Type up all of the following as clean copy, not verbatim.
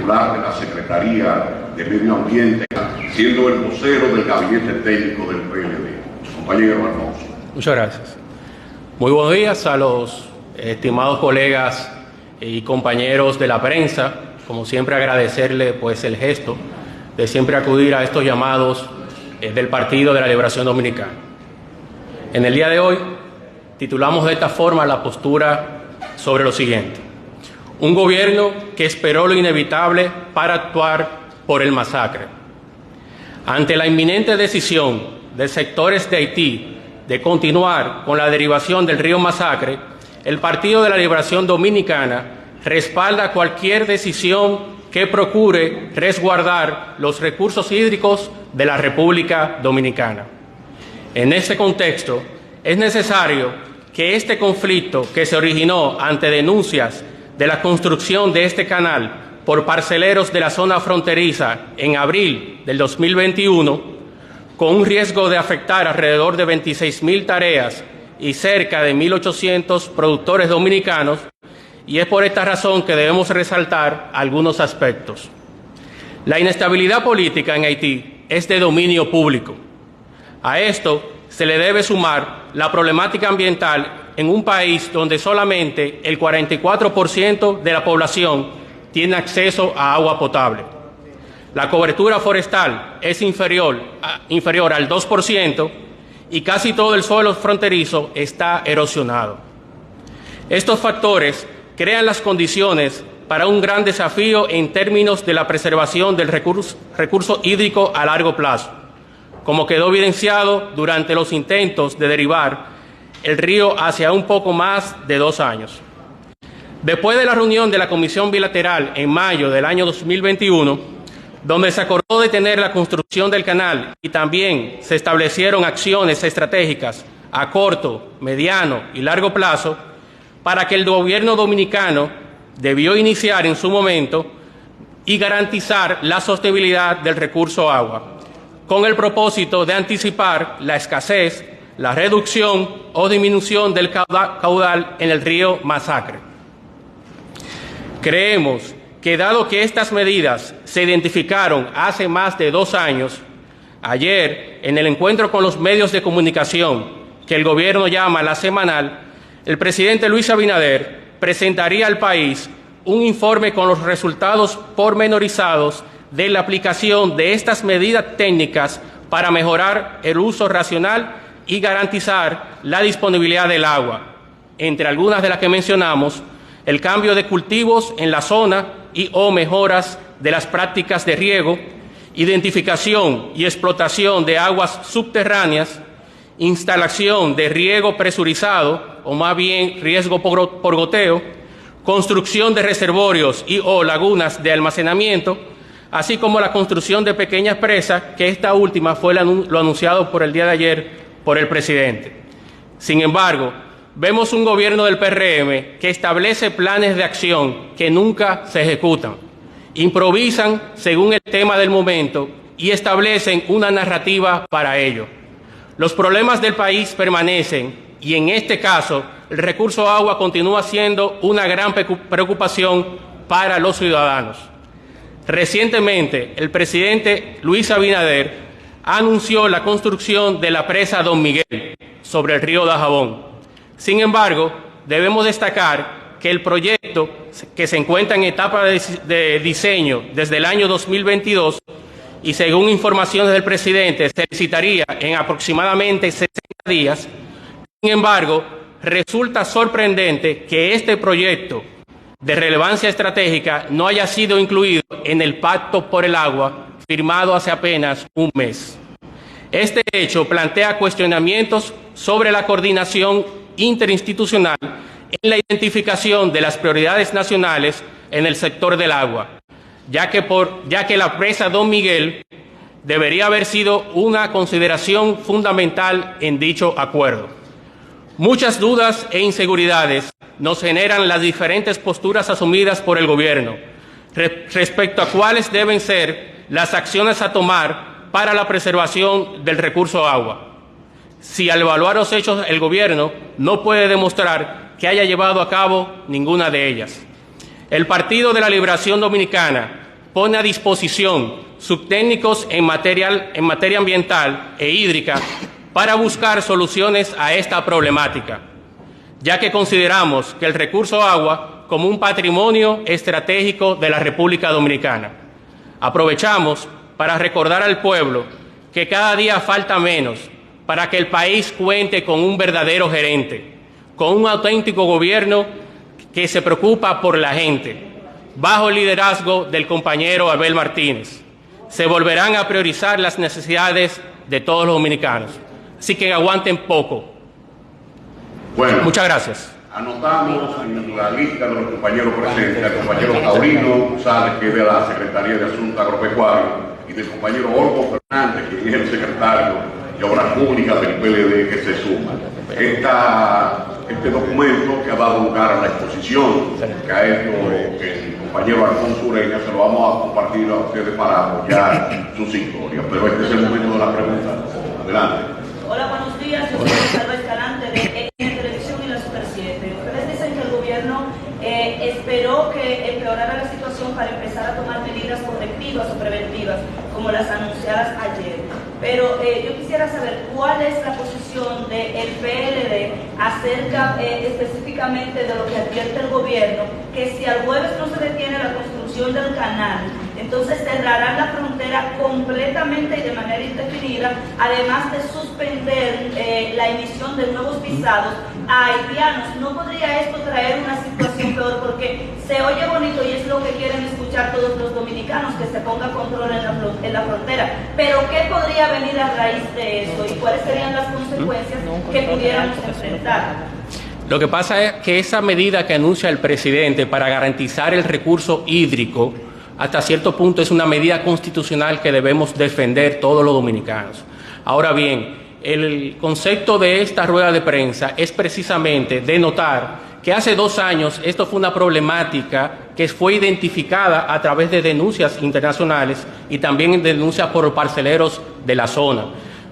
titular de la Secretaría de Medio Ambiente, siendo el vocero del Gabinete Técnico del PLD. Compañero Alfonso. Muchas gracias. Muy buenos días a los estimados colegas y compañeros de la prensa. Como siempre, agradecerle pues el gesto de siempre acudir a estos llamados del Partido de la Liberación Dominicana. En el día de hoy titulamos de esta forma la postura sobre lo siguiente: un gobierno que esperó lo inevitable para actuar por el masacre. Ante la inminente decisión de sectores de Haití de continuar con la derivación del río Masacre, el Partido de la Liberación Dominicana respalda cualquier decisión que procure resguardar los recursos hídricos de la República Dominicana. En este contexto, es necesario que este conflicto, que se originó ante denuncias de la construcción de este canal por parceleros de la zona fronteriza en abril del 2021, con un riesgo de afectar alrededor de 26.000 tareas y cerca de 1.800 productores dominicanos, y es por esta razón que debemos resaltar algunos aspectos. La inestabilidad política en Haití es de dominio público. A esto se le debe sumar la problemática ambiental en un país donde solamente el 44% de la población tiene acceso a agua potable. La cobertura forestal es inferior al 2% y casi todo el suelo fronterizo está erosionado. Estos factores crean las condiciones para un gran desafío en términos de la preservación del recurso hídrico a largo plazo, como quedó evidenciado durante los intentos de derivar el río hacia un poco más de 2 años. Después de la reunión de la Comisión Bilateral en mayo del año 2021, donde se acordó detener la construcción del canal y también se establecieron acciones estratégicas a corto, mediano y largo plazo, para que el gobierno dominicano debió iniciar en su momento y garantizar la sostenibilidad del recurso agua, con el propósito de anticipar la escasez, la reducción o disminución del caudal en el río Masacre. Creemos que dado que estas medidas se identificaron hace más de 2 años, ayer en el encuentro con los medios de comunicación que el gobierno llama la semanal, el presidente Luis Abinader presentaría al país un informe con los resultados pormenorizados de la aplicación de estas medidas técnicas para mejorar el uso racional y garantizar la disponibilidad del agua, entre algunas de las que mencionamos: el cambio de cultivos en la zona y o mejoras de las prácticas de riego, identificación y explotación de aguas subterráneas, instalación de riego presurizado, o más bien riesgo por goteo, construcción de reservorios y o lagunas de almacenamiento, así como la construcción de pequeñas presas, que esta última fue lo anunciado por el día de ayer por el presidente. Sin embargo, vemos un gobierno del PRM que establece planes de acción que nunca se ejecutan, improvisan según el tema del momento y establecen una narrativa para ello. Los problemas del país permanecen y en este caso el recurso agua continúa siendo una gran preocupación para los ciudadanos. Recientemente, el presidente Luis Abinader anunció la construcción de la presa Don Miguel sobre el río Dajabón. Sin embargo, debemos destacar que el proyecto, que se encuentra en etapa de diseño desde el año 2022 y según informaciones del presidente se licitaría en aproximadamente 60 días, sin embargo, resulta sorprendente que este proyecto de relevancia estratégica no haya sido incluido en el Pacto por el Agua firmado hace apenas un mes. Este hecho plantea cuestionamientos sobre la coordinación interinstitucional en la identificación de las prioridades nacionales en el sector del agua, ya que la presa Don Miguel debería haber sido una consideración fundamental en dicho acuerdo. Muchas dudas e inseguridades nos generan las diferentes posturas asumidas por el gobierno respecto a cuáles deben ser las acciones a tomar para la preservación del recurso agua. Si al evaluar los hechos el gobierno no puede demostrar que haya llevado a cabo ninguna de ellas. El Partido de la Liberación Dominicana pone a disposición subtécnicos en materia ambiental e hídrica para buscar soluciones a esta problemática, ya que consideramos que el recurso agua como un patrimonio estratégico de la República Dominicana. Aprovechamos para recordar al pueblo que cada día falta menos para que el país cuente con un verdadero gerente, con un auténtico gobierno que se preocupa por la gente, bajo el liderazgo del compañero Abel Martínez. Se volverán a priorizar las necesidades de todos los dominicanos. Así que aguanten poco. Bueno, muchas gracias. Anotamos en la lista de los compañeros presentes al compañero Taurino González, que es de la Secretaría de Asuntos Agropecuarios, y del compañero Olgo Fernández, que es el secretario de Obras Públicas del PLD, que se suma. Este documento que ha dado lugar a la exposición que ha hecho el compañero Alfonso Ureña, se lo vamos a compartir a ustedes para apoyar sus historias. Pero este es el momento de la pregunta. Adelante. Hola, buenos días. Yo soy Gonzalo Escalante de Televisión y la Super 7. Ustedes dicen que el gobierno esperó que empeorara la situación para empezar a tomar medidas correctivas o preventivas, como las anunciadas ayer. Pero yo quisiera saber cuál es la posición del PLD acerca específicamente de lo que advierte el gobierno, que si al jueves no se detiene la construcción del canal, entonces cerrarán la frontera completamente y de manera indefinida, además de suspender la emisión de nuevos visados a haitianos. ¿No podría esto traer una situación peor? Porque se oye bonito y es lo que quieren escuchar todos los dominicanos, que se ponga control en la frontera. Pero ¿qué podría venir a raíz de eso y cuáles serían las consecuencias que pudiéramos enfrentar? Lo que pasa es que esa medida que anuncia el presidente para garantizar el recurso hídrico, hasta cierto punto es una medida constitucional que debemos defender todos los dominicanos. Ahora bien, el concepto de esta rueda de prensa es precisamente denotar que hace 2 años esto fue una problemática que fue identificada a través de denuncias internacionales y también denuncias por parceleros de la zona.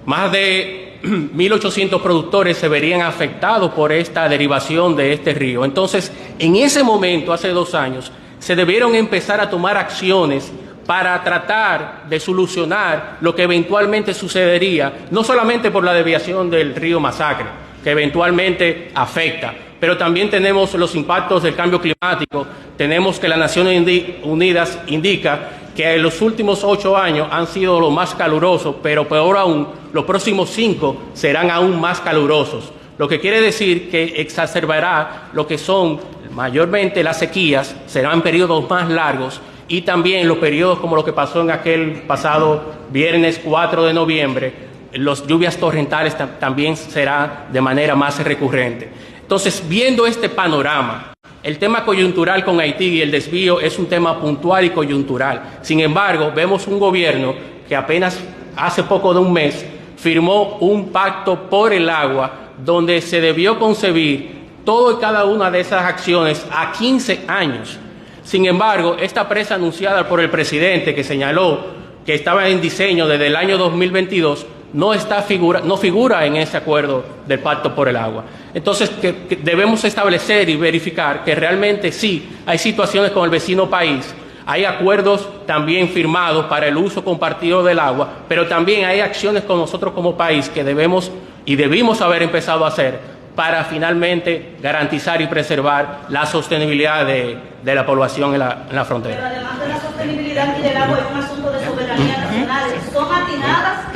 Más de 1.800 productores se verían afectados por esta derivación de este río. Entonces, en ese momento, hace 2 años, se debieron empezar a tomar acciones para tratar de solucionar lo que eventualmente sucedería, no solamente por la desviación del río Masacre, que eventualmente afecta, pero también tenemos los impactos del cambio climático. Tenemos que las Naciones Unidas indica que en los últimos 8 años han sido los más calurosos, pero peor aún, los próximos 5 serán aún más calurosos, lo que quiere decir que exacerbará lo que son mayormente las sequías, serán periodos más largos, y también los periodos como lo que pasó en aquel pasado viernes 4 de noviembre, las lluvias torrentales también será de manera más recurrente. Entonces, viendo este panorama, el tema coyuntural con Haití y el desvío es un tema puntual y coyuntural. Sin embargo, vemos un gobierno que apenas hace poco de un mes firmó un pacto por el agua donde se debió concebir todo y cada una de esas acciones a 15 años. Sin embargo, esta presa anunciada por el presidente, que señaló que estaba en diseño desde el año 2022, no figura en ese acuerdo del Pacto por el Agua. Entonces, que debemos establecer y verificar que realmente sí hay situaciones con el vecino país, hay acuerdos también firmados para el uso compartido del agua, pero también hay acciones con nosotros como país que debemos y debimos haber empezado a hacer para finalmente garantizar y preservar la sostenibilidad de la población en la frontera. Pero además de la sostenibilidad y del agua, hay un asunto de soberanía nacional. ¿Son atinadas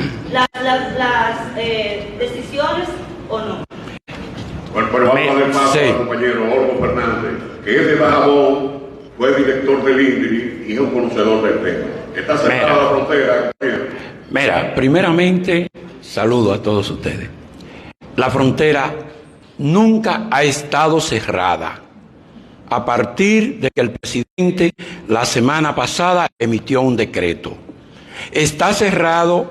las decisiones o no? Bueno, pero vamos a ver más al compañero Olgo Fernández, que es de Dajabón, fue director del INDRI y es un conocedor del tema. ¿Está cerrada la frontera? Mira, primeramente, saludo a todos ustedes. La frontera nunca ha estado cerrada, a partir de que el presidente la semana pasada emitió un decreto. Está cerrado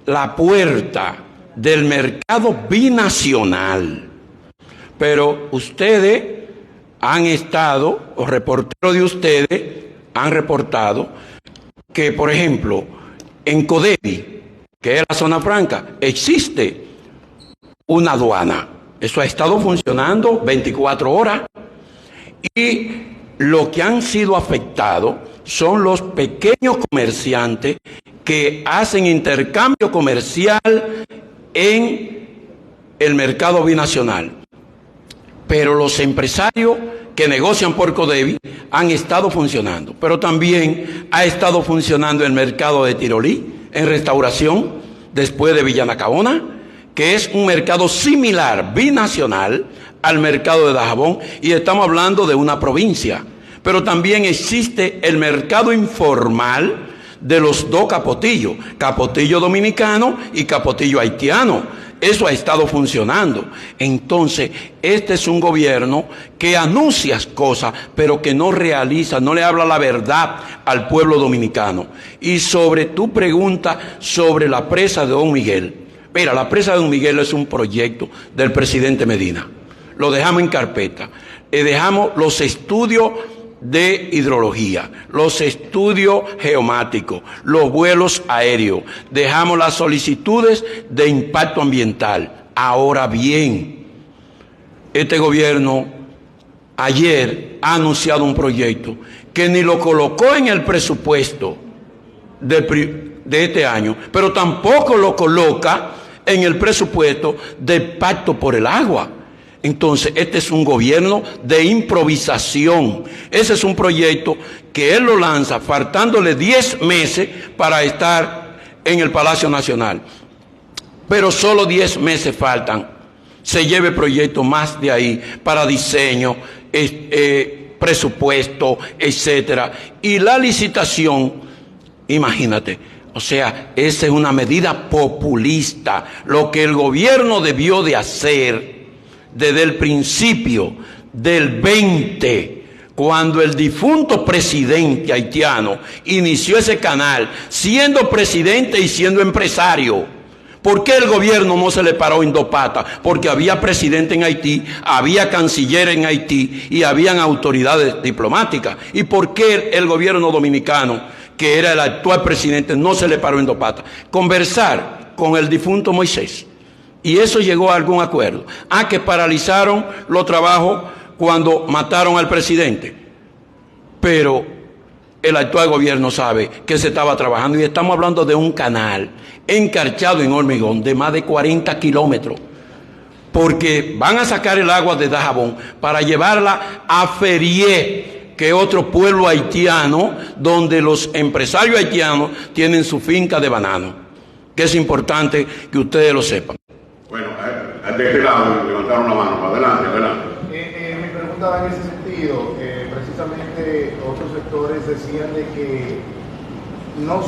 la puerta del mercado binacional, pero ustedes han estado, o reporteros de ustedes han reportado que, por ejemplo, en Codevi, que es la zona franca, existe una aduana. Eso ha estado funcionando 24 horas y lo que han sido afectados son los pequeños comerciantes que hacen intercambio comercial en el mercado binacional. Pero los empresarios que negocian por Codevi han estado funcionando. Pero también ha estado funcionando el mercado de Tirolí, en restauración, después de Villanacabona, que es un mercado similar, binacional, al mercado de Dajabón, y estamos hablando de una provincia. Pero también existe el mercado informal de los dos capotillos, capotillo dominicano y capotillo haitiano. Eso ha estado funcionando. Entonces, este es un gobierno que anuncia cosas, pero que no realiza, no le habla la verdad al pueblo dominicano. Y sobre tu pregunta sobre la presa de Don Miguel, mira, la presa de Don Miguel es un proyecto del presidente Medina. Lo dejamos en carpeta. Dejamos los estudios de hidrología, los estudios geomáticos, los vuelos aéreos, dejamos las solicitudes de impacto ambiental. Ahora bien, este gobierno ayer ha anunciado un proyecto que ni lo colocó en el presupuesto de este año, pero tampoco lo coloca en el presupuesto del Pacto por el Agua. Entonces, este es un gobierno de improvisación. Ese es un proyecto que él lo lanza faltándole 10 meses para estar en el Palacio Nacional. Pero solo 10 meses faltan. Se lleve el proyecto más de ahí para diseño, presupuesto, etcétera. Y la licitación, imagínate, o sea, esa es una medida populista. Lo que el gobierno debió de hacer desde el principio del 20, cuando el difunto presidente haitiano inició ese canal, siendo presidente y siendo empresario. ¿Por qué el gobierno no se le paró en dos patas? Porque había presidente en Haití, había canciller en Haití y habían autoridades diplomáticas. ¿Y por qué el gobierno dominicano, que era el actual presidente, no se le paró en dos patas? Conversar con el difunto Moisés. Y eso llegó a algún acuerdo. Que paralizaron los trabajos cuando mataron al presidente. Pero el actual gobierno sabe que se estaba trabajando y estamos hablando de un canal encarchado en hormigón de más de 40 kilómetros. Porque van a sacar el agua de Dajabón para llevarla a Ferié, que es otro pueblo haitiano donde los empresarios haitianos tienen su finca de banano. Que es importante que ustedes lo sepan. Bueno, de este lado levantaron la mano. Adelante, adelante. Mi pregunta va en ese sentido. Precisamente otros sectores decían de que no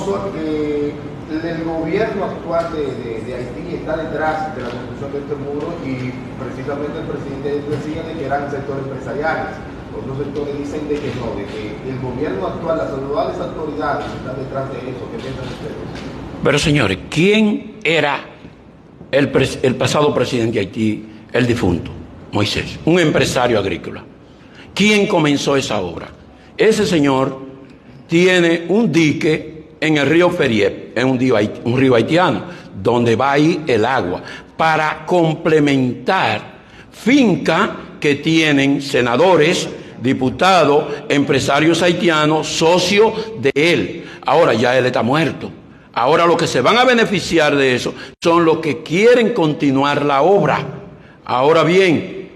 el gobierno actual de Haití está detrás de la construcción de este muro y precisamente el presidente decía de que eran sectores empresariales. Otros sectores dicen de que no, de que el gobierno actual, las actuales autoridades están detrás de eso. ¿Qué piensan ustedes? Pero señores, ¿quién era el pasado presidente de Haití, el difunto Moisés? Un empresario agrícola. ¿Quién comenzó esa obra? Ese señor tiene un dique en el río Ferié, en un río haitiano, donde va ahí el agua, para complementar fincas que tienen senadores, diputados, empresarios haitianos, socios de él. Ahora ya él está muerto. Ahora los que se van a beneficiar de eso son los que quieren continuar la obra. Ahora bien,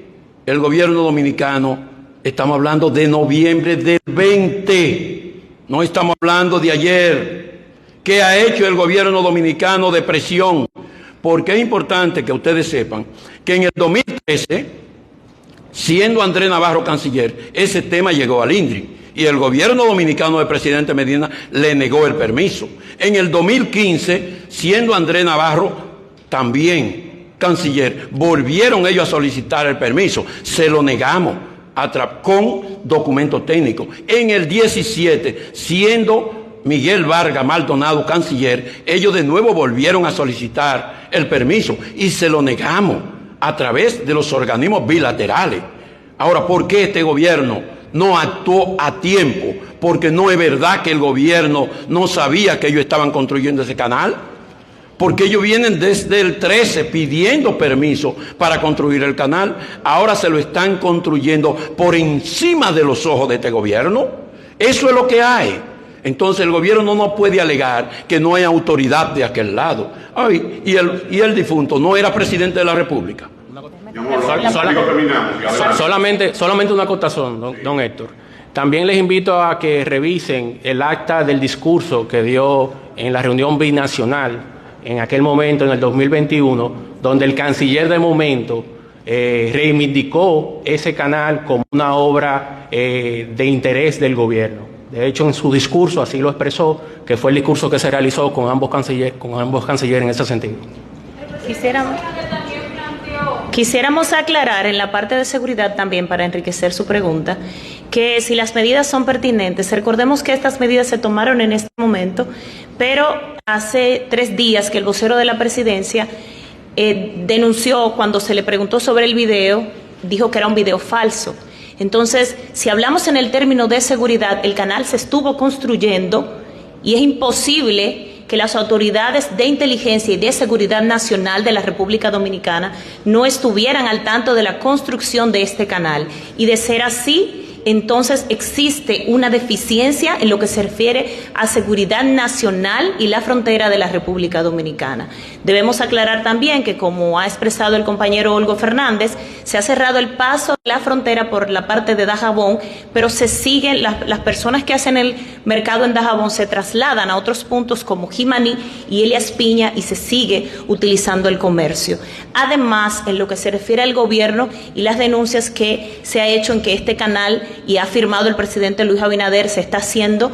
el gobierno dominicano, estamos hablando de noviembre del 20, no estamos hablando de ayer. ¿Qué ha hecho el gobierno dominicano de presión? Porque es importante que ustedes sepan que en el 2013, siendo Andrés Navarro canciller, ese tema llegó al INDRI. Y el gobierno dominicano del presidente Medina le negó el permiso. En el 2015, siendo Andrés Navarro también canciller, volvieron ellos a solicitar el permiso. Se lo negamos con documentos técnicos. En el 17, siendo Miguel Vargas Maldonado canciller, ellos de nuevo volvieron a solicitar el permiso y se lo negamos a través de los organismos bilaterales. Ahora, ¿por qué este gobierno no actuó a tiempo? Porque no es verdad que el gobierno no sabía que ellos estaban construyendo ese canal. porque ellos vienen desde el 13 pidiendo permiso para construir el canal. Ahora se lo están construyendo por encima de los ojos de este gobierno. Eso es lo que hay. Entonces el gobierno no puede alegar que no hay autoridad de aquel lado. Ay, y el difunto no era presidente de la República. Solamente una acotación, don Héctor. También les invito a que revisen el acta del discurso que dio en la reunión binacional en aquel momento, en el 2021, donde el canciller de momento reivindicó ese canal como una obra de interés del gobierno. De hecho, en su discurso así lo expresó, que fue el discurso que se realizó con ambos cancilleres en ese sentido. Quisiéramos aclarar en la parte de seguridad también, para enriquecer su pregunta, que si las medidas son pertinentes, recordemos que estas medidas se tomaron en este momento, pero hace 3 días que el vocero de la presidencia denunció, cuando se le preguntó sobre el video, dijo que era un video falso. Entonces, si hablamos en el término de seguridad, el canal se estuvo construyendo y es imposible que las autoridades de inteligencia y de seguridad nacional de la República Dominicana no estuvieran al tanto de la construcción de este canal. Y de ser así, entonces existe una deficiencia en lo que se refiere a seguridad nacional y la frontera de la República Dominicana. Debemos aclarar también que, como ha expresado el compañero Olgo Fernández, se ha cerrado el paso de la frontera por la parte de Dajabón, pero se siguen, las personas que hacen el mercado en Dajabón se trasladan a otros puntos como Jimaní y Elías Piña y se sigue utilizando el comercio. Además, en lo que se refiere al gobierno y las denuncias que se ha hecho en que este canal, y ha firmado el presidente Luis Abinader, se está haciendo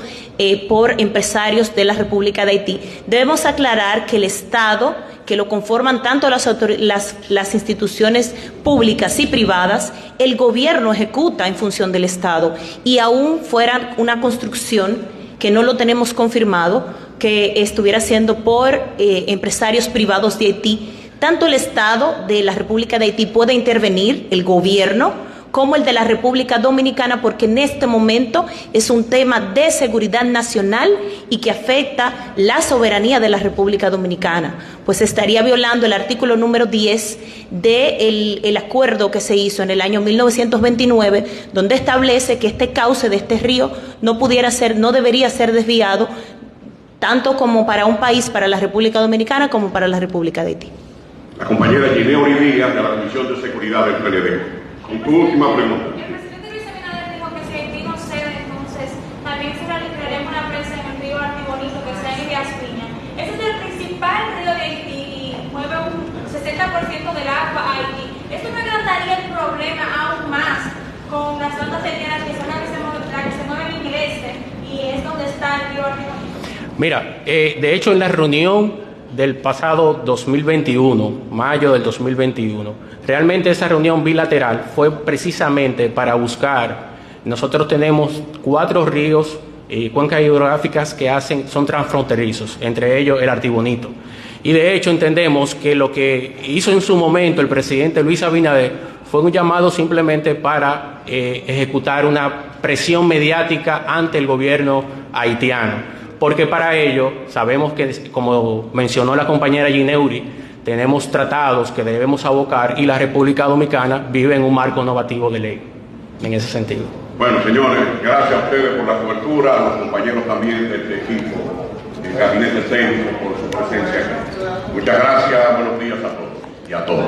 por empresarios de la República de Haití, debemos aclarar que el Estado, que lo conforman tanto las instituciones públicas y privadas, el gobierno ejecuta en función del Estado, y aún fuera una construcción que no lo tenemos confirmado, que estuviera siendo por empresarios privados de Haití, tanto el Estado de la República de Haití puede intervenir, el gobierno, como el de la República Dominicana, porque en este momento es un tema de seguridad nacional y que afecta la soberanía de la República Dominicana, pues estaría violando el artículo número 10 del acuerdo que se hizo en el año 1929, donde establece que este cauce de este río no debería ser desviado, tanto como para un país, para la República Dominicana, como para la República de Haití. La compañera Gineuri Díaz, de la Comisión de Seguridad del PLD. Y tu última pregunta. El presidente Luis Abinader dijo que si Haití no cede, entonces también se realizaremos una presa en el río Artibonito, que está en Elías Piña. Ese es el principal río de Haití y mueve un 60% del agua a Haití. Esto me agrandaría el problema aún más con las bandas haitianas que son las que se mueven en el este, y es donde está el río Artibonito. Mira, de hecho en la reunión del pasado 2021, mayo del 2021, realmente esa reunión bilateral fue precisamente para buscar, nosotros tenemos 4 ríos y cuencas hidrográficas que son transfronterizos, entre ellos el Artibonito. Y de hecho entendemos que lo que hizo en su momento el presidente Luis Abinader fue un llamado simplemente para ejecutar una presión mediática ante el gobierno haitiano. Porque para ello sabemos que, como mencionó la compañera Gineuri, tenemos tratados que debemos abocar y la República Dominicana vive en un marco normativo de ley, en ese sentido. Bueno, señores, gracias a ustedes por la cobertura, a los compañeros también de este equipo, el Gabinete Técnico, por su presencia aquí. Muchas gracias, buenos días a todos y a todas.